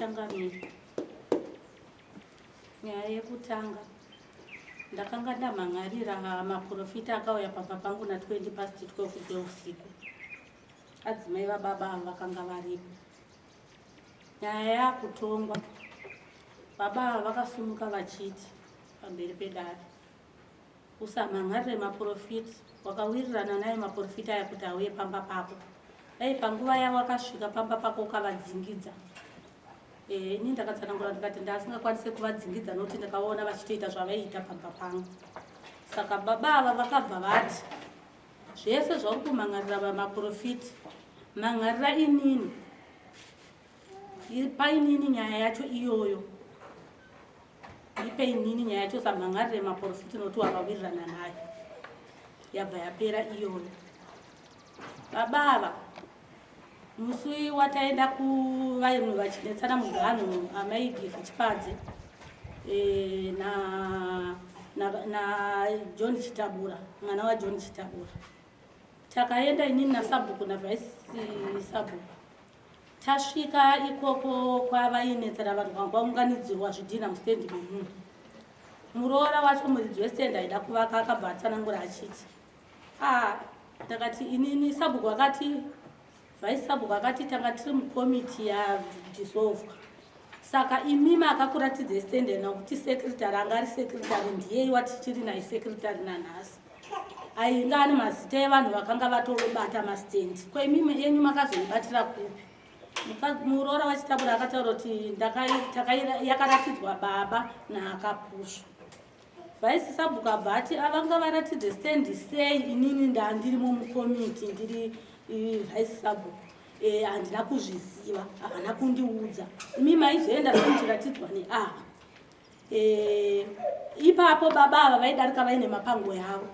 muchangamiri. Nyaya yekutanga ndakanga ndamhangarira maprofita akauya pamba pangu na 12 dzeusiku. Adzimai vababa avo vakanga varipo. Nyaya yakutongwa, baba avo vakasumuka vachiti pamberi pedare, usamhangarire maprofita, wakawirirana naye maprofita aya kuti auye pamba pako. Dai panguva yavo akasvika pamba pako ukavadzingidza. Ini ndakatsanangura ndikati ndasingakwanisi kuvadzingidza nokuti ndakaona vachitoita zvavaiita pamba pangu. Saka baba ava vakabva vati zvese zvauri kumhangarira maprofita, mhangarira inini, ipa inini nyaya yacho iyoyo, ipe inini nyaya yacho, samhangarire maprofita nokuti wakawirirana naye. Yabva yapera iyoyo. Baba ava musi wataenda kuvainhu vachinetsana muganhu, amai Gift Chipadze na John Chitabura, mwana waJohn Chitabura. Takaenda inini naSabhuku naVhaisi Sabhuku. Tasvika ikoko kwavainetsana vanhu vakaunganidzirwa zvidhina mustendi memunhu. Muroora wacho muridzi westendi aida kuvaka akabva atsanangura achiti, ndakati inini Sabhuku akati, Vhaisi Sabhuku akati tanga tiri mukomiti yadhisolvwa. Saka imimi akakuratidza stendi nokuti sekretari anga ari sekretari ndiye watichiri naye sekretari nanhasi. Ainga ane mazita evanhu vakanga vatobata mastendi. Kwemimi yenyu makazoibatira kupi? Muroora waChitabura akataura kuti yakaratidzwa baba naakapushwa. Vhaisi Sabhuku abva ati avanga varatidze stendi sei inini ndandirimo mukomiti ndiri Vhaisi Sabhuku. Handina kuzviziva, havana kundiudza. Imi maizoenda sechiratidzwa neava. Ipapo baba ava vaidarika vaine mapango yavo.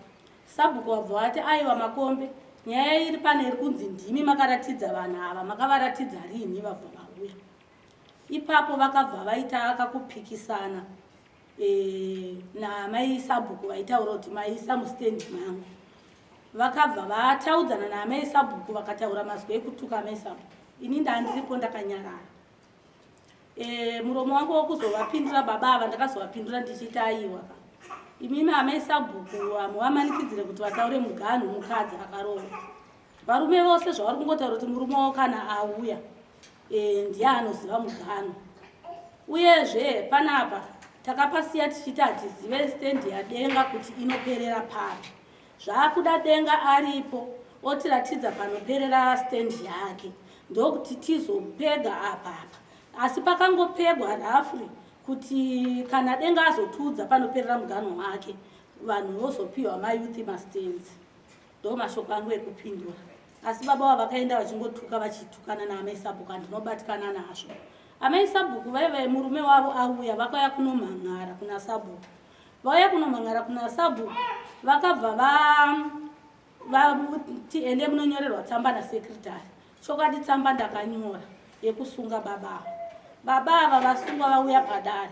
Sabhuku wabva ati aiwa makombe, nyaya iri pane iri kunzi ndimi makaratidza vanhu ava, makavaratidza rini vabva vauya. Ipapo vakabva vaita akakupikisana namai Sabhuku vaitaura kuti maisa mustendi mangu. Vakabva vataudzana naamai Sabhuku vakataura mazwi ekutuka amai Sabhuku. Ini ndandiripo ndakanyarara. Muromo wangu wokuzovapindura baba ava ndakazovapindura ndichiti aiwa. Imimi amai Sabhuku hamuvamanikidzire kuti vataure muganhu mukadzi akarohwa. Varume vose zvavari kungotaura kuti murume wavo kana auya ndiye anoziva muganhu. Uyezve panapa takapasiya tichiti hatizive stendi yadenga kuti inoperera papi. Zvaakuda denga aripo otiratidza panoperera stendi yake, ndokuti tizopega apapa. Asi pakangopegwa rafuri kuti kana denga azotiudza panoperera muganhu wake, vanhu vozopiwa mayouth mastendi. Ndo mashoko angu ekupindura. Asi baba wavo vakaenda vachingotuka vachitukana naamai Sabhuku, ndinobatikana nazvo. Amai Sabhuku vaive murume wavo auya vakauya kunomhan'ara kuna Sabhuku. Vauya kunomhan'ara kuna Sabhuku vakabva vati ende munonyorerwa tsamba nasekretari. Chokwadi tsamba ndakanyora yekusunga baba ava. Baba ava vasungwa vauya padare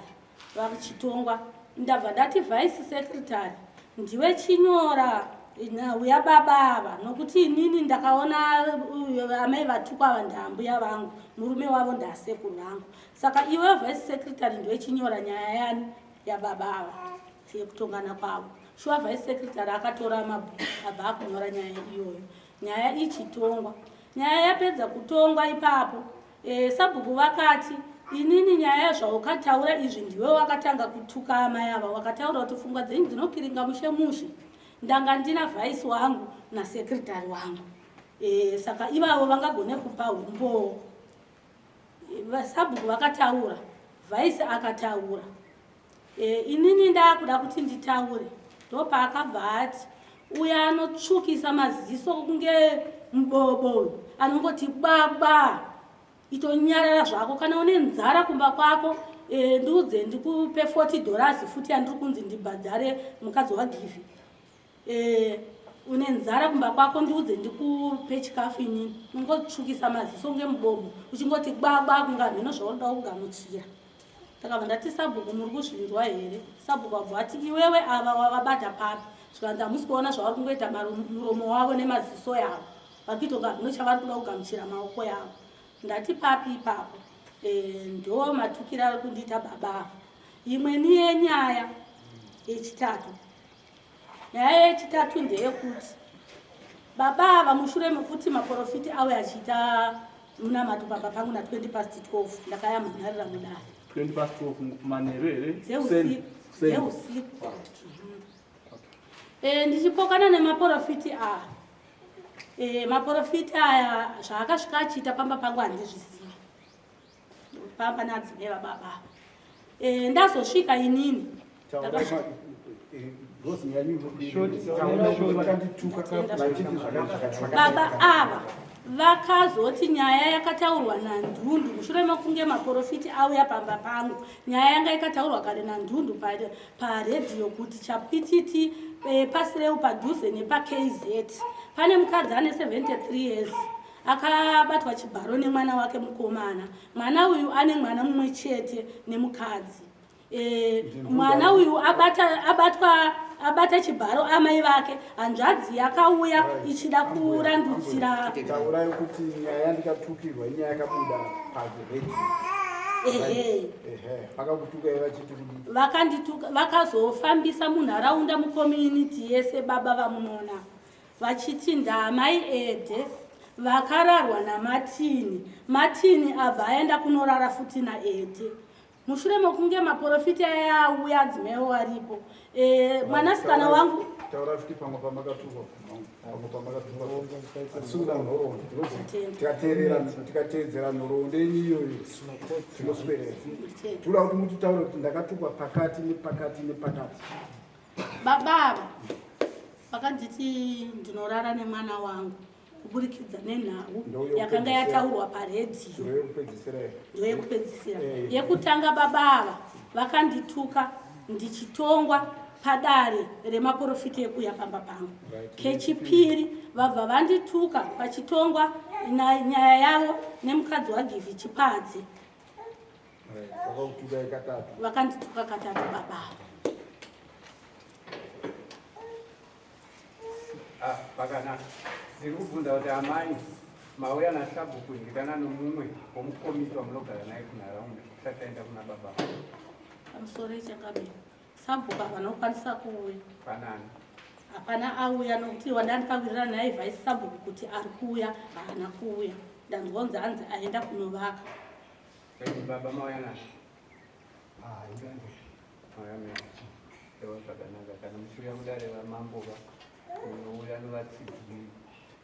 vachitongwa. Ndabva ndati Vhaisi sekretari, ndiwe chinyora uya baba ava, nokuti inini ndakaona amai vatukwa ava ndambuya vangu, murume wavo ndasekuru vangu. Saka iwe Vhaisi sekretari ndiwe chinyora nyaya yani yababa ava yekutongana kwavo. Shuwa Vhaisi sekretari akatora mabhuku abva akunyora nyaya iyoyo. Nyaya ichitongwa. Nyaya yapedza kutongwa ipapo, Sabhuku vakati inini nyaya zvaukataura izvi ndiwe wakatanga kutuka amai ava, wakataura kuti pfungwa dzenyu dzinokiringa mushe mushe. Ndanga ndina Vhaisi wangu nasekretari wangu. Saka ivavo vangagone kupa umbo. Sabhuku vakataura, Vhaisi akataura. Inini ndakuda kuti nditaure. Ndopa akabva ati uya anotsvukisa maziso kunge mubobo, anongoti baba itonyarara zvako, kana une nzara kumba kwako ndiudze ndikupe $40 futi andiri kunzi ndibhadhare mukadzi waGivi. Une nzara kumba kwako ndiudze ndikupe chikafu inini. Ungotsvukisa maziso ngemubobo uchingoti baba kunga mhino zvaunoda kugamuchira. Takabva ndati Sabhuku muri kuzvinzwa here? Sabhuku wabva ati iwewe ava wavabata papi? Zvikanzi hamusi kuona zvavari kungoita muromo wavo nemaziso yavo. Vari kuita kunga mhino chavari kuda kugamuchira maoko yavo. Ndati papi ipapo? ndo matukira ari kundiita baba. Imweni yenyaya yechitatu, nyaya yechitatu ndeyekuti baba ava mushure mekuti maprofiti ave achiita munamato pamba pangu na 12 ndakayamhanarira mudare 12 manheru here dzeusiku. Ndichipokana nemaprofiti aya, maprofiti aya zvaakasvika achiita pamba pangu handizvizivi, pamba nadzimai vababa. Ndazosvika inini baba ava vakazoti nyaya yakataurwa naNdundu mushure mekunge maprofiti auya pamba pangu. Nyaya yanga ikataurwa kare naNdundu paredhiyo kuti chapititi pasireu padhuze nepaKZ pane mukadzi ane 73 years akabatwa chibharo nemwana wake mukomana. Mwana uyu ane mwana mumwe chete nemukadzi. Mwana uyu abata chibharo amai vake. Hanzvadzi yakauya ichida kurandutsira taurayo kuti nyaya ndikatukirwa inyaya yakabuda paredhiyo. Vakakutuka vachiti vakandituka, vakazofambisa munharaunda mucommunity yese baba vamunoona vachiti ndamai Ede vakararwa naMatini abva aenda kunorara futi naEde. Mushure mekunge maprofiti aya auya adzimai waripo, mwanasikana wangu taura kuti pamwe pamakatukwa tikateedzera nhoroondo iyoyo tinoswedera toda kuti mutitaure kuti ndakatukwa pakati nepakati. Baba vakanditi ndinorara nemwana wangu kuburikidza nenhau yakanga yataurwa paredhiyo. Ndoyekupedzisira. Yekutanga baba ava vakandituka ndichitongwa padare remaprofiti ekuya pamba pangu. Kechipiri vabva vandituka pachitongwa nyaya yavo nemukadzi waGivi Chipadze. Vakandituka katatu baba. Pakanaka ndiri kubvunza kuti amai mauya nasabhuku ndikana nomumwe womukomiti wamunogara naye kunharaunda kusati aenda kuna baba pamusoro ichakabe sabhuku havanokwanisa kuuya panani hapana auya nokuti wandandikawirirana naye vhaisi sabhuku kuti ari kuuya haana kuuya. Ndanzonzi hanzi aenda kunovaka. baba mauya naye mauya mea ewa zvakanaka kana mushure kudare vamambova unouya novatsigiri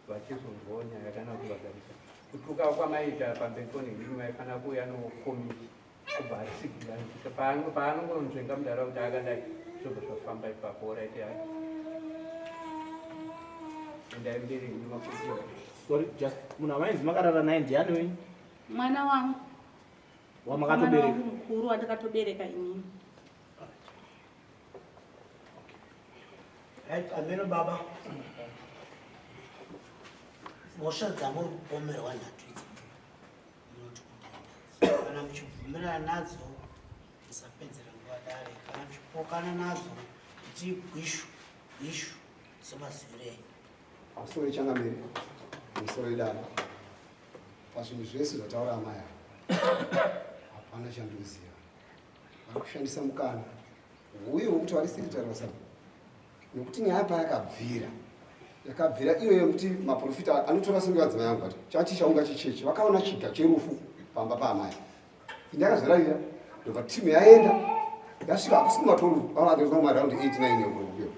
vachizonzwawo nyaya kana kuvagarisa kutuka kwamaita pambekoni ndimi maifana kuuya nokomiti kubva atsigira paanongonzvenga mudara kuti akadai zvobva zvafamba ipapo oraiti hai endai mberi nemakutii. Sorry, just munhu amainzi makarara naye ndiani wenyu? Mwana wangu wamakatobereka mukuru wandikatobereka inini. Ameno baba mhosva dzamuri kupomerwa nhatu idzi munoti kuti kana muchibvumirana nadzo musapedzera nguva dare, kana muchipokana nadzo kuti ishu semazivire pamusoro ichangamiri pamusoro idara pazvinhu zvese zvataura amai hapana chandinoziva. Vari kushandisa mukana uye wokuti vari sekretari wasabhuku nekuti nyaya yakabvira iyoyo kuti maprofita anotora senguva dzimai yangu ati chachi chaunga chichechi vakaona chiga cherufu pamba paamai. Indakazvirarira ndobva timu yaenda yasvika hakusikumatoru vamamaraundi 89 yeukuyo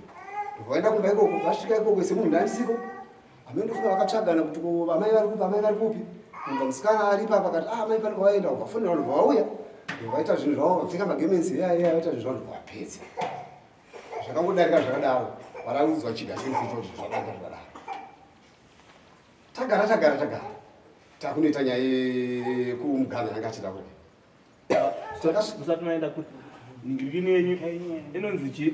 vaenda kumba ikoko vasvika ikoko semunhu ndandisiko amendofunga vakatsvagana kuti amai vari kupi umba musikana aripapa akati amai pane kwavaenda ukafonera vanhu vauya vaita zvinhu zvavo vapfeka magemensi vaita zvinhu zvavo vapedza zvakangodarika zvakadaro varaudzwa chiga cherufu zvakanga zvakadaro. Tagara takunoita nyaya yekumugana yanga achida musati maenda kuti ningirikini yenyu inonzi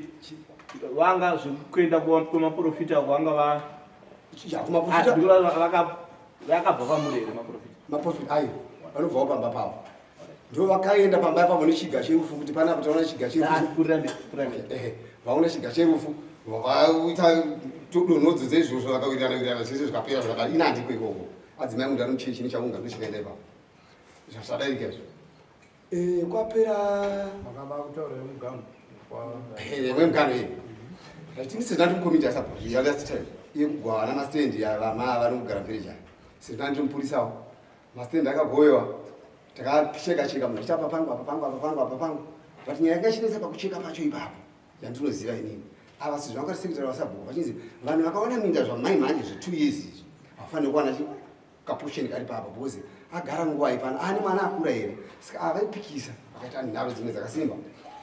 vanga zvekuenda kwemaprofita kwanga vakabva pamurere maprofita ayo vanobvawo pamba pavo ndo vakaenda pamba pavo nechiga cherufu kuti panapa taona chiga cherufu vaona chiga cherufu vaita donhodzo dzeizvozvo vakawirirana zvese zvikapera zvakadii inandiko ikoko adzimai munhu ari muchechi nechaunga ndochikaenda ipapo zvasadaika izvo kwapera makaba kutaura mugano wemugano tini sizina tumkomiti ya last time yekugwana mastendi vari kugara mvere sizina ndimupurisawo mastendi akagoyewa takacheka munhu achita papangu but nyaya yakachinesa pakucheka pacho ipapo yandinoziva inini ava sizvo vangati sekretary wasabhuku vachinzi vanhu vakawana minda zvamai manje zve2 years izvi hafaniri kuwana kapusheni kari papa because agara nguva ipano ani mwana akura here saka avaipikisa vakaita nharo dzimwe dzakasimba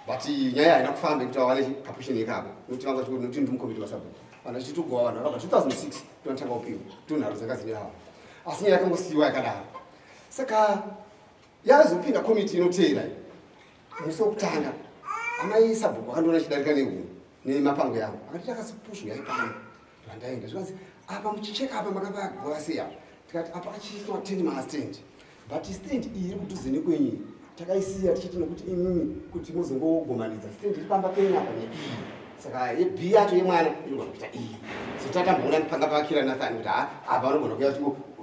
but nyaya haina kufamba kuti vawane kapusheni ikako nokuti vangati nokuti ndimukomiti wasabhuku vanhu vachitogova vanhu vakabva 2006 tonatanga upiwa tonharo dzakazine havo asi nyaya yakangosiyiwa yakadaro saka yakazopinda komiti inoteera musi wokutanga amai sabhuku akandoona chidarika nehuno nemapango yangu akati takasipushwa yaipano vandaenda zvikanzi apa muchicheka apa makapagova sei apa tikati apa achiitwa 10 mastand but stand iyi iri kudhuze nekwenyu takaisiya tichiti nokuti imimi kuti muzongogomanidza stand iri pamba penyu apa neiyi saka yebi yacho yemwana inogona kuita iyi so tatamboona panga pakira nathani kuti apa vanogona kuya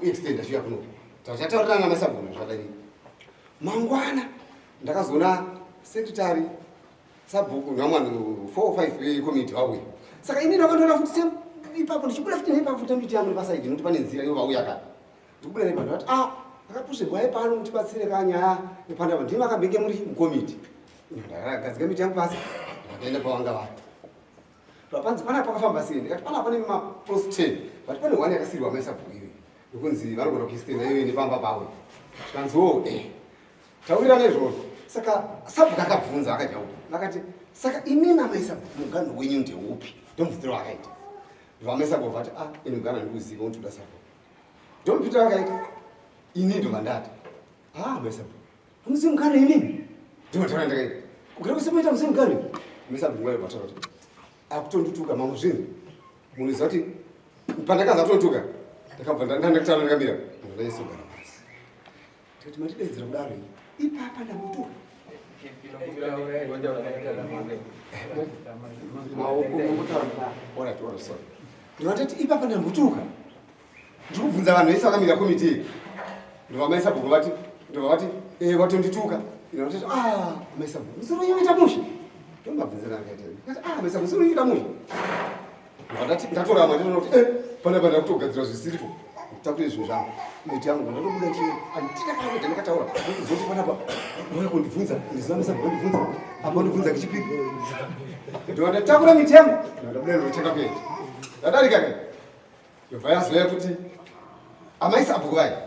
extenda shuya kuno tachataurana masabhuku zvakadii mangwana ndakazoona sekretary sabhuku namwanhu 4 or 5 committee vauya saka ini ndakandoona futi ipapo ndichibuda futi neipapo futi mbiti yangu nepasaidi nokuti pane nzira iyo vauya kare ndikubuda neipapo ndati akapushirwai pano mutibatsire kanyaya nepandapa ndimi akambenge muri mukomiti ndakagadzika miti yangu pasi ndakaenda pavanga vari papanzi panapa pakafamba sei ndikati panapa pane mapost 10 but pane 1 yakasiyirwa maisabhuku iwe nokunzi vanogona kuistenda iwe nepamba pawe zvikanziwo taurira nezvozvo saka sabhuku akabvunza akajauka vakati saka inini amaisabhuku mugano wenyu ndeupi ndomubvunziro vakaita ndovamaisabhuku vati ini mugano ndikuziva unotoda sabhuku ndomubvunziro vakaita ini ndovandati maisabhuku unoziva mugano inini ndinotaura ndakaita ukada kusemoita muziva mugano maisabhuku ngwai vataura kuti akutondutuka mamwe zvinhu munhu iziva kuti pandakaza kutondutuka ndakabva ndandakutaura ndakamira ndaisogara pasi tikati matidedzera kudaro ipapa ndamutuka ndinotati ipapa ndambutuka ndikubvunza vanhu vese vakamira komiti ndovamaisabhuku vati ndovavati watondituka inotati maisabhuku musiroyoita musha ndomabvunzira ndikati maisabhuku musiroyoita musha ndati ndatorama ndinoona kuti panapa ndakutogadzira zvisiripo takuri zvinhu zvangu miti yangu ndatobuda chii anditakakuita ndakataura zoti panapa uya kundibvunza ndiziva maisabhuku ndibvunza apa ndibvunza kichipiri ndondatakura miti yangu ndabuda ndinotenga kuenda ndadarika kai yobva yazoya kuti amaisabhuku aya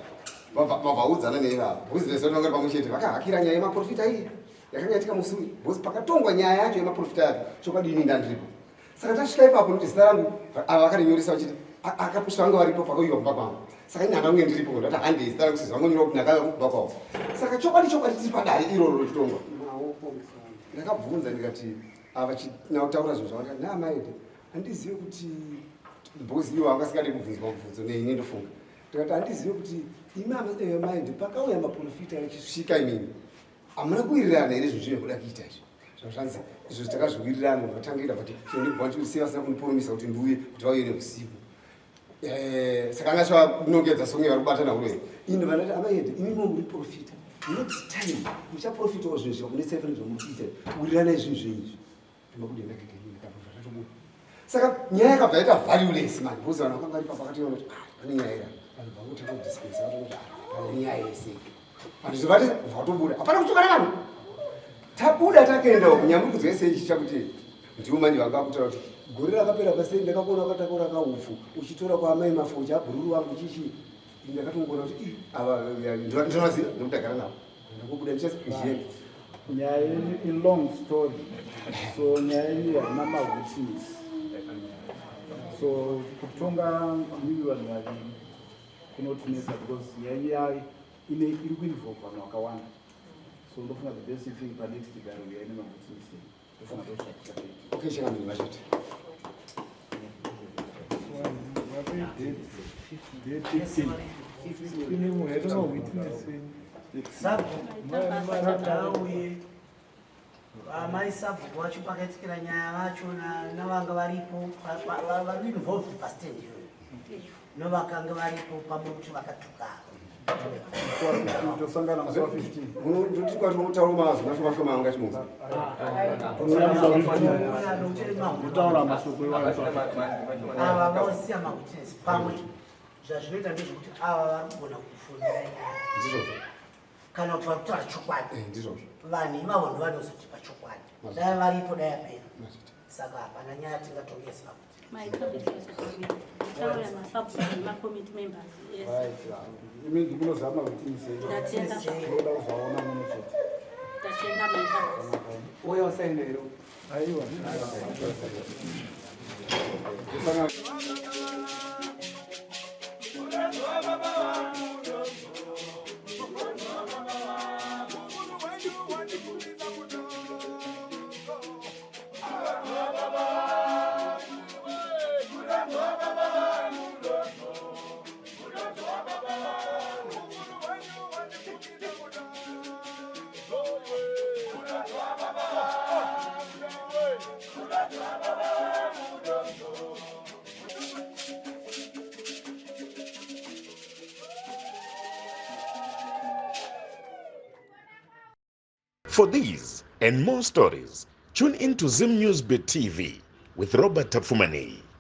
vabvaudzana neivavo bhuzinesi vanongari pamwe chete vakahakira nyaya yemaprofita iyi yakanga yatika musi uyu bhozi pakatongwa nyaya yacho yemaprofita yacho chokwadi ndandiripo saka tasvika ipapo nokuti zita rangu ava vakarinyoresa vachiti akapushwa vanga varipo pakauyiwa kumba kwangu saka ini handange ndiripo ndati handei zita rangu sizi vangonyora kuti ndakauya kumba kwavo saka chokwadi tiri padare iroro rochitongwa ndakabvunza ndikati ava nautaura zvinhu zvavati naamaede handizive kuti bhozi iwo angasikade kubvunzwa mubvunzo neini ndofunga ndikati handizive kuti imi amaede pakauya maprofita yachisvika imini hamuna kuwirirana here zvinhu zvine kuda kuita izvi zvazvanzi izvo takazviwirirana vatangira kuti ndibvaniseyi vasina kundipromisa kuti ndiuye kuti vauye neusiku saka anga chavanongedza songe vari kubatana urwere ini vanati amaede imimo muri profita next time muchaprofitawo zvinhu zvakunetsai zvomuriita wiriranai zvinhu zveizvi ndimabudendakatobuda saka nyaya yakabva yaita valueless mani bhozi vanhu vakanga vari papakationa kuti pane nyaya ira vanhu vangotakodispesa vatoti pane nyaya yese vanhu zvovati vatobuda hapana kuchokana vanhu tabuda takaendawo kunyambukudzo yese ichiita kuti ndiwo manje vanga kutaura kuti gore rakapera pasei ndakakuona wakatakura kaupfu uchitora kwaamai mafocha abhururu wangu chichi ndakatongoona kuti ndinoziva ndokudagara navo ndakobuda ndichazvienda nyaya in long story so nyaya iyi haina mawitness so kutonga ivi vanhu vaviri kunotinesa because nyaya iyi iri kuinvolve vanhu vakawanda so ndofunga the best thing panext dialogue yaine mawitness ndofunga ndoshakuchaita okay chekamini vachoti auye amai sabhuku vacho pakaitikira nyaya vacho navanga varipo vari involved pastand iyoyo novakanga varipo pamwe kuti vakatuka tosangana musi wa 15 unotikati mutauro mazwi mashoma anga chimunza kutaura masoko ava vaosiya mahotels pamwe zvazvinoita ndezvekuti ava vari kugona kufundira ndizvozvo kana kuti vari kutaura chokwadi ndizvozvo vanhu ivavo ndovanozotipa chokwadi dai varipo dai apera saka hapana nyaya tingatongesa ndinozama kuti Ndatenda. ndinoda kuzoona muno chete uya usainero aiwa For these and more stories, tune in to Zim News Bit TV with Robert Tafumani.